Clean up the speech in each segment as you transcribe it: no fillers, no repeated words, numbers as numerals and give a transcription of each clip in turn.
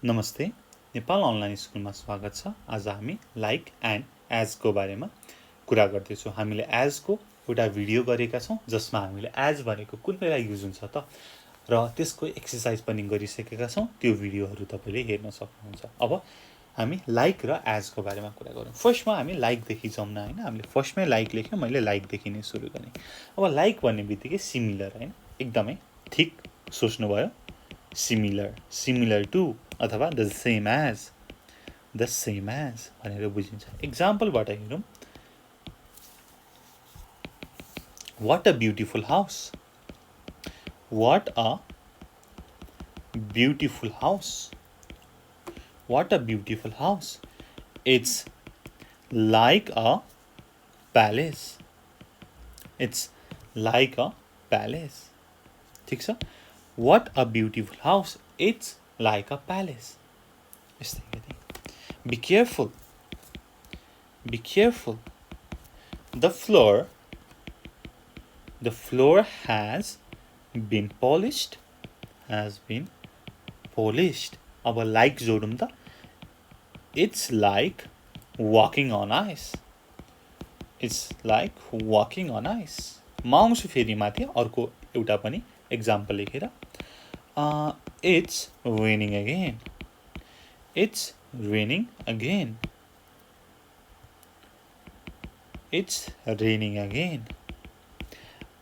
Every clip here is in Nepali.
नमस्ते, नेपाल अनलाइन स्कुलमा स्वागत छ। आज हामी लाइक एन्ड एजको बारेमा कुरा गर्दैछौँ। हामीले एजको एउटा भिडियो गरेका छौँ जसमा हामीले एज भनेको कुन बेला युज हुन्छ त र त्यसको एक्सर्साइज पनि गरिसकेका छौँ। त्यो भिडियोहरू तपाईँले हेर्न सक्नुहुन्छ। अब हामी लाइक र एजको बारेमा कुरा गरौँ। फर्स्टमा हामी लाइकदेखि जाउँ न, होइन। हामीले फर्स्टमै लाइक लेख्यौँ, मैले लाइकदेखि नै सुरु गरेँ। अब लाइक भन्ने बित्तिकै सिमिलर, होइन, एकदमै ठिक सोच्नुभयो। सिमिलर टु अथवा द सेम एज भनेर बुझिन्छ। इक्जाम्पलबाट हेरौँ। What a beautiful house, what a beautiful house, what a beautiful house, it's like a palace, it's like a palace. ठिक छ। What a beautiful house, it's like a palace. यस्तै गरी Be careful. Be careful. The floor has been polished. Has been polished. अब like जोडौँ त। It's like walking on ice. It's like walking on ice. म आउँछु फेरि माथि अर्को एउटा पनि एक्जाम्पल लेखेर। It's raining again. It's raining again. It's raining again.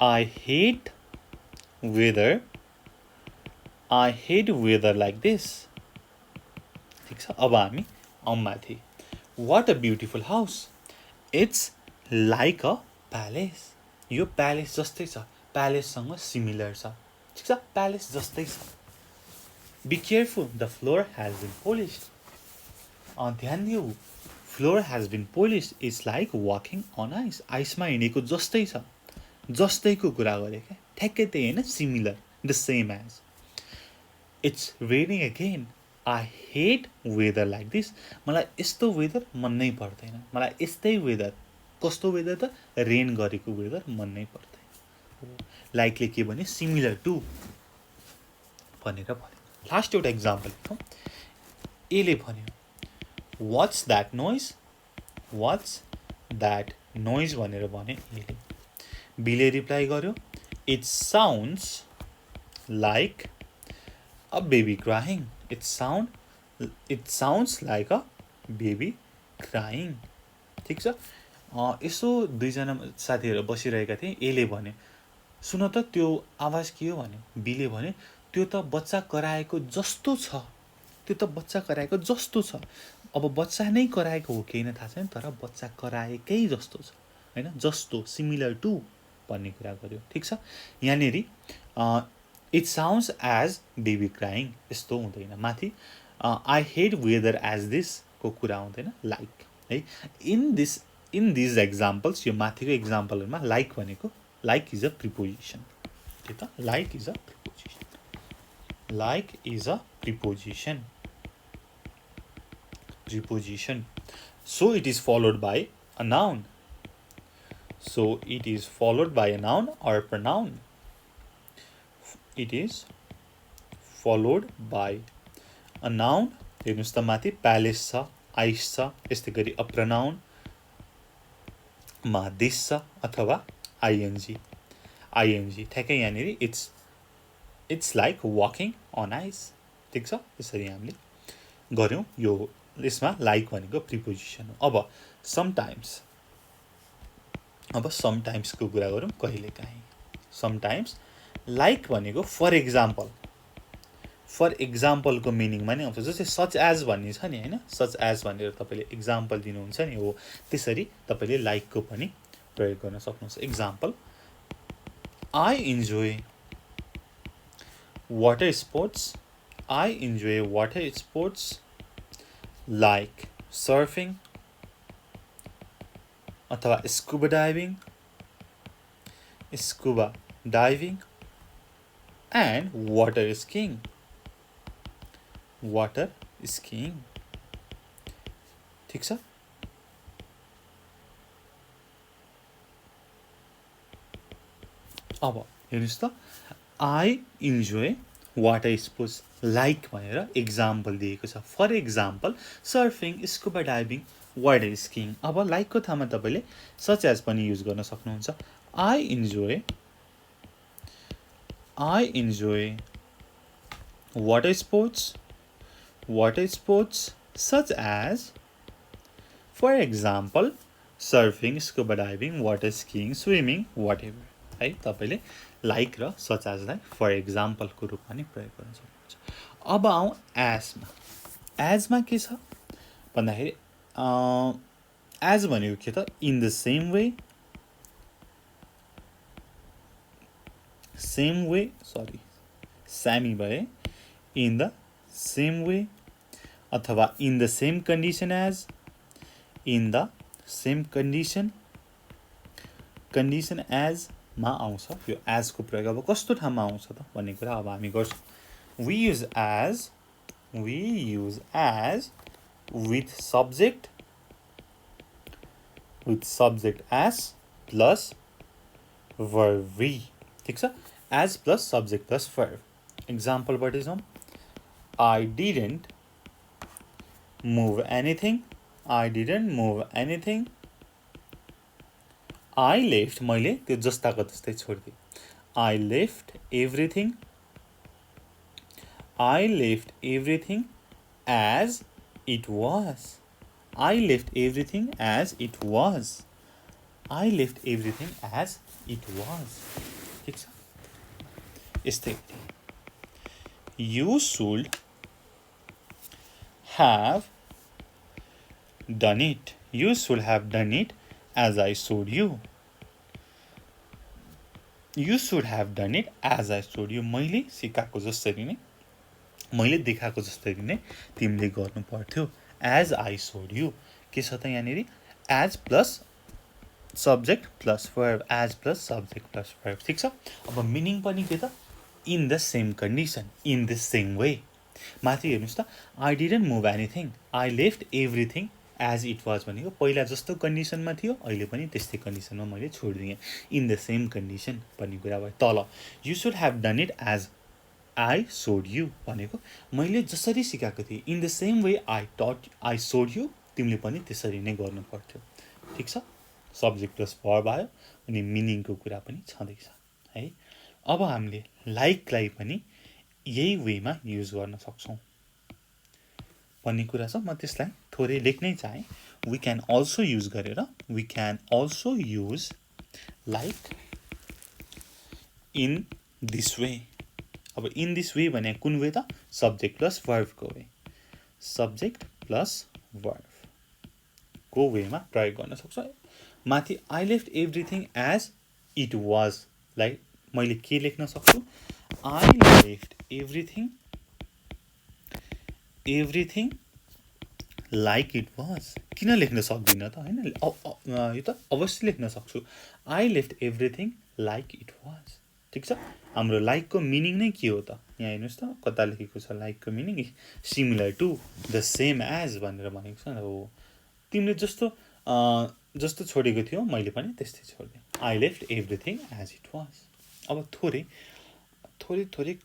I hate weather. I hate weather like this. ठिक छ। अब हामी आउँ माथि। What a beautiful house. It's like a palace. यो प्यालेस जस्तै छ, प्यालेससँग सिमिलर छ। ठिक छ, प्यालेस जस्तै छ। Be careful, the floor has been polished. ध्यान दिऊ, floor has been polished, it's like walking on ice. आइसमा हिँडेको जस्तै छ, जस्तैको कुरा गरेँ क्या, ठ्याक्कै त्यही, होइन, similar, the same as. It's raining again. I hate weather like this. मलाई यस्तो वेदर मन नै पर्दैन। मलाई यस्तै वेदर, कस्तो वेदर त, रेन गरेको वेदर मन नै पर्दैन। लाइकले के भन्यो, सिमिलर टु भनेर भन्यो। लास्ट एउटा इक्जाम्पल लेखौँ। एले भन्यो, what's that noise, what's that noise भनेर भने एले। बीले रिप्लाई गर्यो, it sounds like a baby crying. It sounds like a baby crying. ठिक छ। यसो दुईजना साथीहरू बसिरहेका थिए। एले भन्यो, सुन त त्यो आवाज के हो भन्यो। बीले भन्यो, त्यो त बच्चा कराएको जस्तो छ, त्यो त बच्चा कराएको जस्तो छ। अब बच्चा नै कराएको हो केही नै थाहा छैन, तर बच्चा कराएकै जस्तो छ, होइन, जस्तो, सिमिलर टु भन्ने कुरा गर्यो। ठिक छ। यहाँनिर it sounds as baby crying यस्तो हुँदैन। माथि आई हेट वेदर एज दिसको कुरा हुँदैन, लाइक, है। इन दिज एक्जाम्पल्स, यो माथिको एक्जाम्पलहरूमा लाइक भनेको, लाइक इज अ प्रिपोजिसन। ठिक छ, like is a preposition. Like is a preposition. Preposition. So it is followed by a noun. So it is followed by a noun or a pronoun. It is followed by a noun. हेर्नुहोस् त माथि प्यालेस छ, आइस छ, यस्तै गरी अ प्रनाउन मा दिस छ अथवा आइएनजी। ठ्याक्कै यहाँनिर it's like walking on ice. ठिक छ। यसरी हामीले गऱ्यौँ। यो यसमा लाइक भनेको प्रिपोजिसन हो। अब समटाइम्सको कुरा गरौँ। कहिलेकाहीँ समटाइम्स लाइक भनेको फर इक्जाम्पलको मिनिङमा नै आउँछ। जस्तै सच एज भन्ने छ नि, होइन, सच एज भनेर तपाईँले इक्जाम्पल दिनुहुन्छ नि, हो त्यसरी तपाईँले लाइकको पनि प्रयोग गर्न सक्नुहुन्छ। Example, I enjoy water sports. I enjoy water sports like surfing अथवा scuba diving and water skiing. ठिक छ। अब हेर्नुहोस् त, I enjoy water sports like भनेर एक्जाम्पल दिएको छ for example surfing scuba diving water skiing अब लाइकको ठाउँमा तपाईँले सच एज पनि युज गर्न सक्नुहुन्छ I enjoy water sports such as for example surfing scuba diving water skiing swimming whatever है तपाईले लाइक र सच एजलाई फर एक्जाम्पलको रूपमा नि प्रयोग गर्न सक्नुहुन्छ अब आउँ एजमा के छ भन्दाखेरि एज भनेको के त इन द सेम वे सामी भए in the same way अथवा in the same condition as in the same condition as मा आउँछ यो as को प्रयोग अब कस्तो ठाउँमा आउँछ त भन्ने कुरा अब हामी गर्छौँ we use as with subject as plus verb we ठीक छ as plus subject plus verb example बाट जाउँ I didn't move anything. I left मैले त्यो जस्ताको जस्तै छोड्दिए I left everything as it was. ठीक छ यस्तै You should have done it. As I showed you. मैले सिकाएको जसरी नै मैले देखाएको जसरी नै तिमीले गर्नु पर्थ्यो as I showed you के छ त यहाँनेरि as plus subject plus verb ठीक छ अब मिनिङ पनि के त in the same condition in the same way माथि हेर्नुस् त I didn't move anything I left everything as it was भनेको पहिला जस्तो कन्डिसनमा थियो अहिले पनि त्यस्तै कन्डिसनमा मैले छोडिदिएँ in the same condition भन्ने कुरा भयो तल you should have done it as I showed you भनेको मैले जसरी सिकाएको थिएँ in the same way I showed you तिमीले पनि त्यसरी नै गर्नु पर्थ्यो ठीक छ सब्जेक्ट प्लस भर्ब आयो अनि मिनिङको कुरा पनि छँदैछ है अब हामीले लाइकलाई पनि यही वेमा युज गर्न सक्छौँ भन्ने कुरा छ म त्यसलाई थोरै लेख्नै चाहे we can also use like in this way अब in this way भने कुन वे त सब्जेक्ट प्लस वर्ब को वे सब्जेक्ट प्लस वर्ब को वेमा प्रयोग गर्न सक्छौँ माथि I left everything as it was like मैले के लेख्न सक्छु I left everything like it was किन लेख्न सक्दिनँ त हैन यो त अवश्य लेख्न सक्छु I left everything like it was ठीक छ हाम्रो लाइक को मिनिङ नै के हो त यहाँ हेर्नुस् त कता लेखेको छ लाइक को meaning similar to the same as भनेर भनेको छ हो तिमीले जस्तो छोडेको थियो मैले पनि त्यस्तै छोड्दिएँ I left everything as it was अब थोरै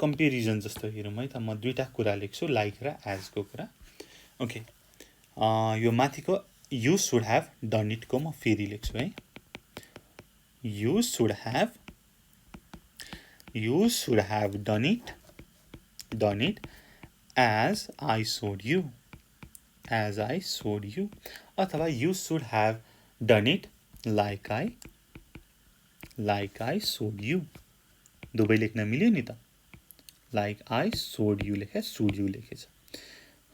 कम्पेरिजन जस्तो हेरौँ है त म दुईटा कुरा लेख्छु लाइक र एज को कुरा ओके यो माथिको you should have done it को म फेरि लेख्छु है you should have done it as I showed you अथवा you should have done it like I showed you दुवै लेख्न मिल्यो नि त like I showed you लेखे showed you लेखेछ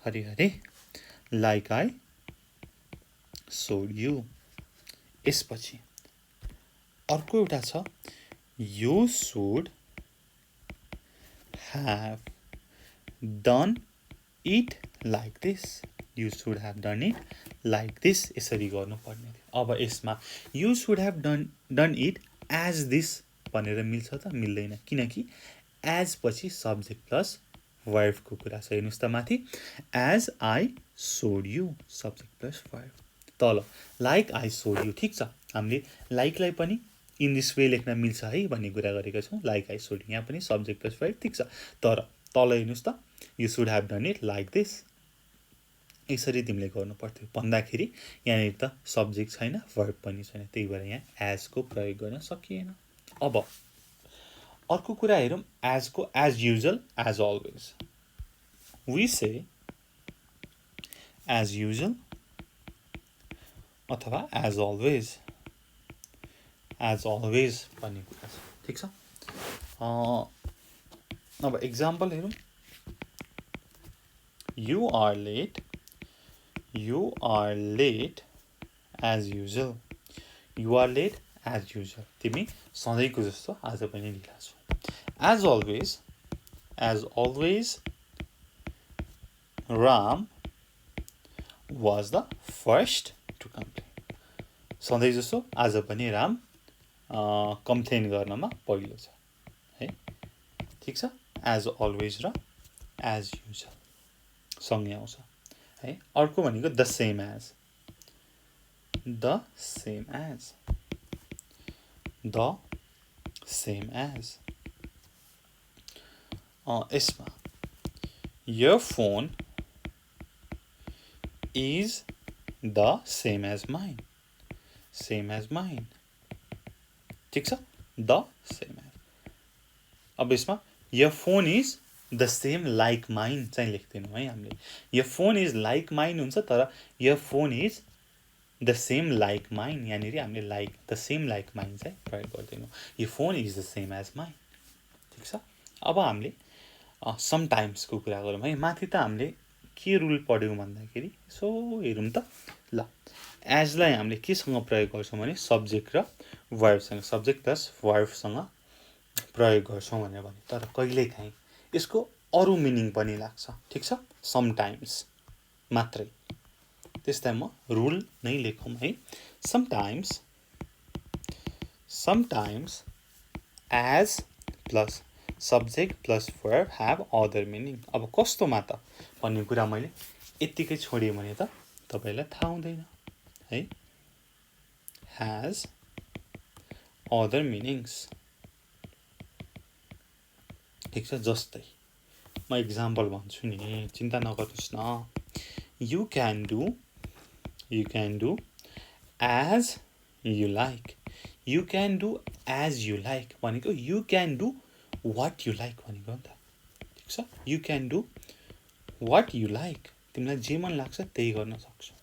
हरे like I showed you यसपछि अर्को एउटा छ you should have done it like this यसरी गर्नुपर्ने थियो अब यसमा you should have done it as this भनेर मिल्छ त मिल्दैन किनकि as पछि सब्जेक्ट प्लस वर्ब को कुरा छ हेर्नुस् त माथि as I showed you subject plus verb तल like I showed you ठीक छ हामीले लाइकलाई पनि इन दिस वे लेख्न मिल्छ है भन्ने कुरा गरेका छौँ like I showed you यहाँ पनि सब्जेक्ट प्लस वर्ब ठीक छ तर तल हेर्नुस् त, you should have done it like this. यसरी तिमीले गर्नु पर्थ्यो भन्दाखेरि यहाँनिर त सब्जेक्ट छैन, वर्ब पनि छैन, त्यही भएर यहाँ एजको प्रयोग गर्न सकिएन। अब अर्को कुरा हेरौँ, एजको as usual, as always. We say as usual अथवा एज अलवेज, एज अलवेज भन्ने कुरा छ, ठिक छ। अब एक्जाम्पल हेरौँ, you are late, you are late as usual, you are late as usual, तिमी सधैँको जस्तो आज पनि ढिला छौ। as always Ram was the first to complain, सधैँ जस्तो आज पनि राम कम्प्लेन गर्नमा पहिलो छ है, ठिक छ। as always र as usual सँगै आउँछ है। अर्को भनेको the same as, the same as, the same as. यसमा your phone is the same as mine, same as mine, ठिक छ, द सेम एज। अब यसमा your phone is the same like mine चाहिँ लेख्दैनौँ है हामीले, यो फोन इज लाइक माइन हुन्छ, तर यो phone is the same like mine, यहाँनिर हामीले like the same like mine चाहिँ प्रयोग गर्दैनौँ, यो phone is the same as mine, ठिक छ। अब हामीले समटाइम्सको कुरा गरौँ है। माथि त हामीले के रुल पढ्यौँ भन्दाखेरि यसो हेरौँ त, ल एजलाई हामीले केसँग प्रयोग गर्छौँ भने सब्जेक्ट र वर्बसँग, सब्जेक्ट प्लस वर्बसँग प्रयोग गर्छौँ भनेर भने, तर कहिलेकाहीँ यसको अरू मिनिङ पनि लाग्छ, ठिक छ, समटाइम्स मात्रै। त्यसलाई म रुल नै लेखौँ है। Sometimes, sometimes as plus subject plus verb have other meaning. अब कस्तोमा त भन्ने कुरा मैले यत्तिकै छोडेँ भने त तपाईँलाई थाहा हुँदैन है। ह्याज अदर मिनिङ्स, ठिक छ। जस्तै म इक्जाम्पल भन्छु नि, चिन्ता नगर्नुहोस् न। You can do, you can do as you like, you can do as you like भनेको you can do what you like भनेको नि त, ठिक छ। You can do what you like, तिमीलाई जे मन लाग्छ त्यही गर्न सक्छौ,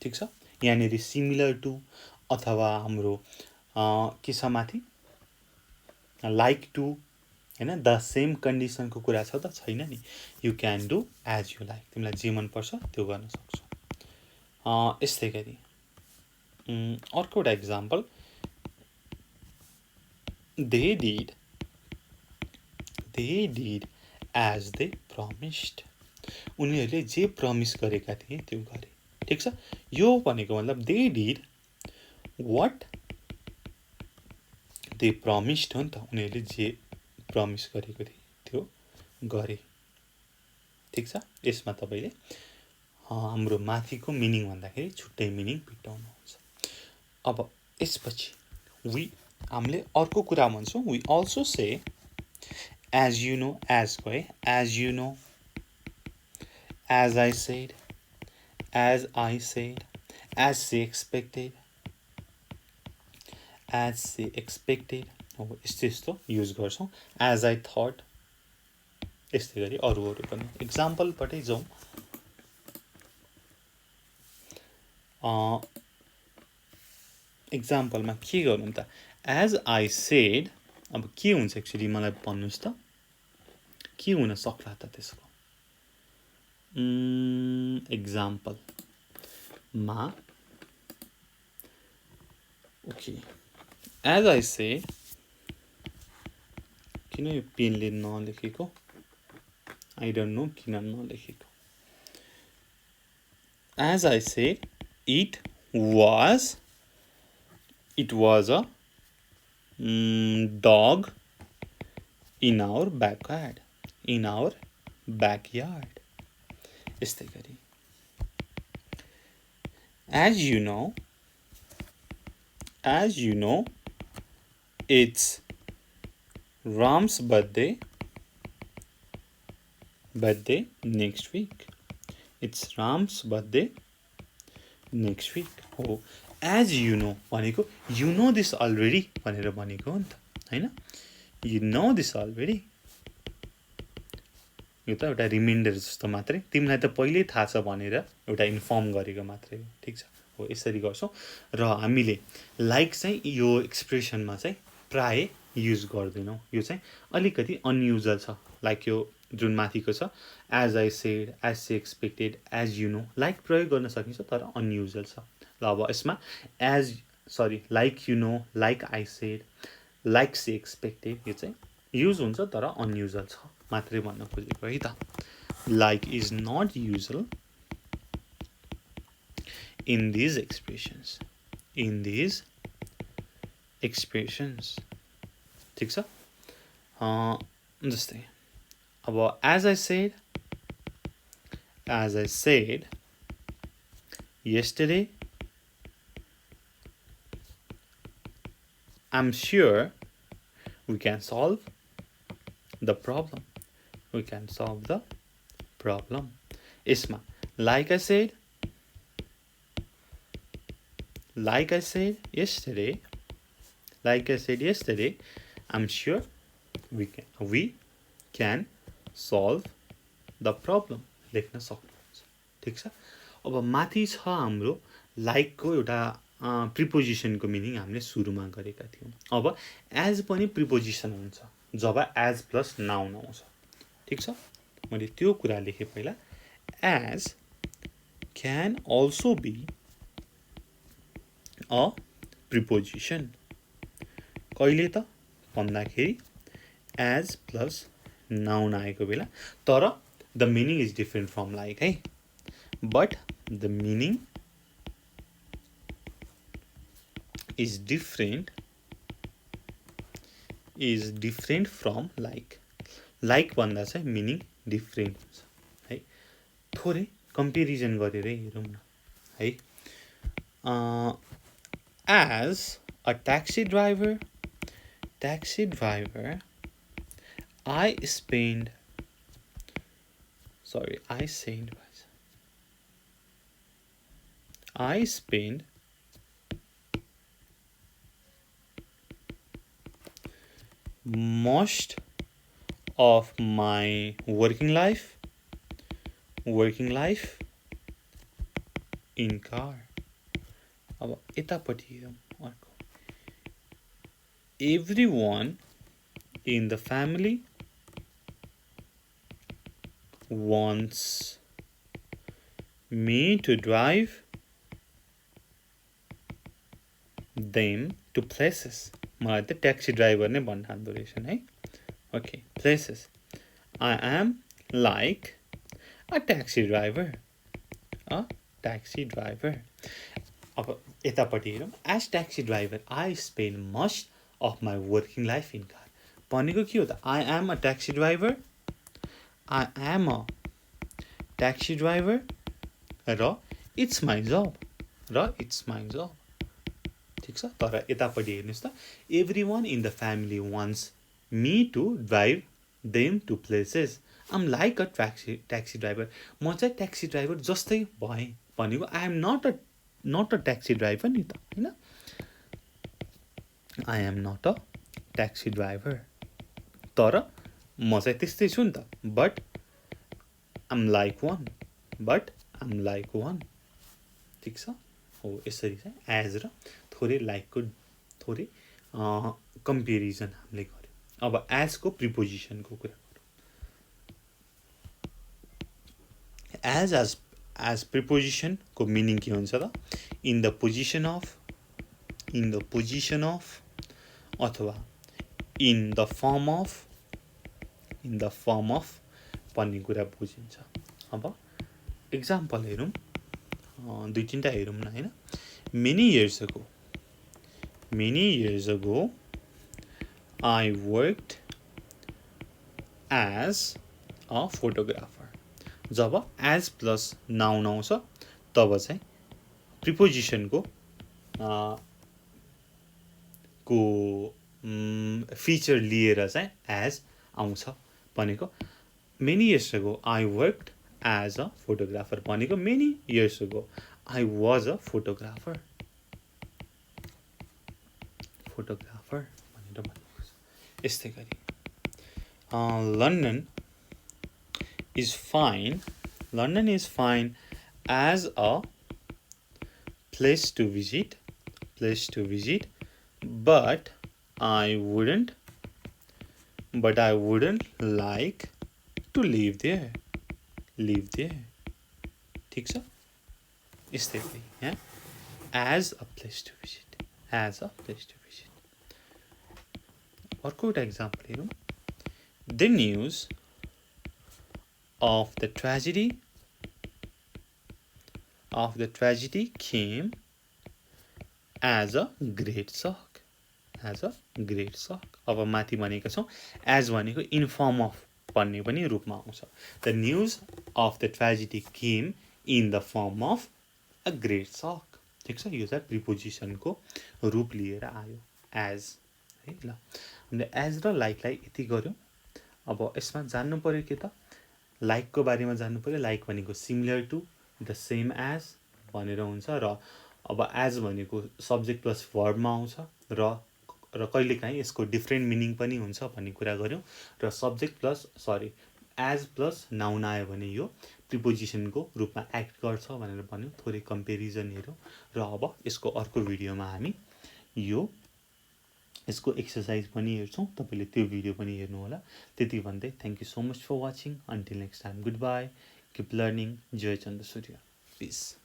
ठिक छ। यहाँनिर सिमिलर टु अथवा हाम्रो के छ माथि लाइक टु हैन, द सेम कन्डिसनको कुरा छ त छैन नि। You can do as you like, तिमीलाई जे मनपर्छ त्यो गर्न सक्छौ। यस्तै गरी अर्को एउटा example, they did as they promised, उनीहरूले जे प्रमिस गरेका थिए त्यो गरे, ठिक छ। यो भनेको मतलब they did what they promised हो नि त, उनीहरूले जे प्रमिस गरेको थिए त्यो गरे, ठिक छ। यसमा तपाईँले हाम्रो माथिको मिनिङ भन्दाखेरि छुट्टै मिनिङ भेट्टाउनुहुन्छ। अब यसपछि हामीले अर्को कुरा भन्छौँ, we also say as you know, एजको है, as you know, as I said, as I said, as she expected, as she expected, अब यस्तो यस्तो युज गर्छौँ। एज आई थट, यस्तै गरी अरू पनि इक्जाम्पलबाटै जाउँ। इक्जाम्पलमा के गरौँ त, एज आई सेड, अब के हुन्छ एक्चुअली मलाई भन्नुहोस् त, के हुन सक्ला त त्यसको इक्जाम्पलमा। ओके, एज आई सेड, किन यो पेनले नलेखेको, आई डोन्ट नो किन नलेखेको। As I said it was a dog in our backyard, in our backyard, यस्तै गरी as you know it's Ram's birthday birthday next week. It's Ram's birthday next week. हो as you know भनेको you know this already भनेर भनेको हो नि त हैन you know this already यो त एउटा रिमाइन्डर जस्तो मात्रै तिमीलाई त पहिल्यै थाहा छ भनेर एउटा इन्फर्म गरेको मात्रै हो ठीक छ हो यसरी गर्छौं र हामीले लाइक चाहिँ यो एक्सप्रेसनमा चाहिँ प्राय युज गर्दैनौं यो चाहिँ अलिकति अनयुजुअल छ लाइक यो जुन माथिको छ as I said as she expected as you know like प्रयोग गर्न सकिन्छ तर अनयुजुअल छ ल अब यसमा as sorry like you know like I said like she expected यो चाहिँ युज हुन्छ तर अनयुजुअल छ मात्रै भन्न खोजेको है त like is not usual in these expressions ठीक छ जस्तै अब as I said yesterday I'm sure we can solve the problem यसमा like I said yesterday I'm sure we can solve the problem लेख्न सक्नुहुन्छ ठीक छ अब माथि छ हाम्रो लाइक को एउटा प्रिपोजिसनको मिनिङ हामीले सुरुमा गरेका थियौं अब एज पनि प्रिपोजिसन हुन्छ जब एज प्लस नाउन आउँछ ठीक छ मैले त्यो कुरा लेखे पहिला as can also be a preposition कहिले त भन्दाखेरि as plus noun आएको बेला तर the meaning is different from like है but the meaning is different from like भन्दा चाहिँ meaning different हुन्छ है थोरै कम्पेरिजन गरेर हेरौँ न है as a taxi driver I spend most of my working life in car अब यतापट्टि हेरौँ अर्को everyone in the family wants me to drive them to places मलाई त ट्याक्सी ड्राइभर नै भन्न थाल्दो रहेछ है okay places I am like a taxi driver अब यतापट्टि हेरौँ as taxi driver I spend most of my working life in car भनेको के हो त I am a taxi driver र it's my job ठीक छ तर यतापट्टि हेर्नुस् त everyone in the family wants me to drive them to places I'm like a taxi driver म चाहिँ ट्याक्सी ड्राइभर जस्तै भएँ भनेको I am not a taxi driver नि त हैन I am not a taxi driver तर म चाहिँ त्यस्तै छु नि त but I'm like one ठीक छ हो यसरी चाहिँ एज र थोरै लाइकको थोरै कम्पेरिजन हामीले गर्यौं अब एज को प्रिपोजिसनको कुरा गरौँ एज प्रिपोजिसन को मिनिङ के हुन्छ त इन द पोजिसन अफ अथवा इन द फर्म अफ भन्ने कुरा बुझिन्छ अब एक्जाम्पल हेरौँ दुई तीनटा हेरौँ न हैन many years ago I worked as a photographer job as plus noun आउँछ तब चाहिँ प्रिपोजिसन को फिचर लिएर चाहिँ as आउँछ भनेको Many years ago, I worked as a photographer. भनेको many years ago, I was a photographer. Photographer भनेर भनेको छ। यस्तै गरी London is fine. London is fine as a place to visit. But I wouldn't like to live there. ठीक छ? यस्तै गरी यहाँ as a place to visit. अर्को एउटा एक्जाम्पल हेरौँ। The news of the tragedy came as a great shock. अब माथि भनेको छौँ as भनेको in form of भन्ने पनि रूपमा आउँछ। The news of the tragedy came in the form of a great shock. ठिक छ? यो चाहिँ प्रिपोजिसनको रूप लिएर आयो as है। ल हामीले as र लाइकलाई यति गर्यौँ। अब यसमा जान्नु पर्यो के त लाइकको बारेमा जान्नु पर्यो। लाइक भनेको similar to the same as भनेर हुन्छ र अब एज भनेको सब्जेक्ट प्लस भर्बमा आउँछ र कहिलेकाहीँ यसको डिफ्रेन्ट मिनिङ पनि हुन्छ भन्ने कुरा गऱ्यौँ र subject plus as plus noun आयो भने यो प्रिपोजिसनको रूपमा एक्ट गर्छ भनेर भन्यौँ। थोरै कम्पेरिजन हेऱ्यौँ र अब यसको अर्को भिडियोमा हामी यसको एक्सरसाइज पनि हेर्छौँ। तपाईँले त्यो भिडियो पनि हेर्नु होला। त्यति भन्दै thank you so much for watching. Until next time good bye, keep learning. जय चन्द्र सूर्य, पिस।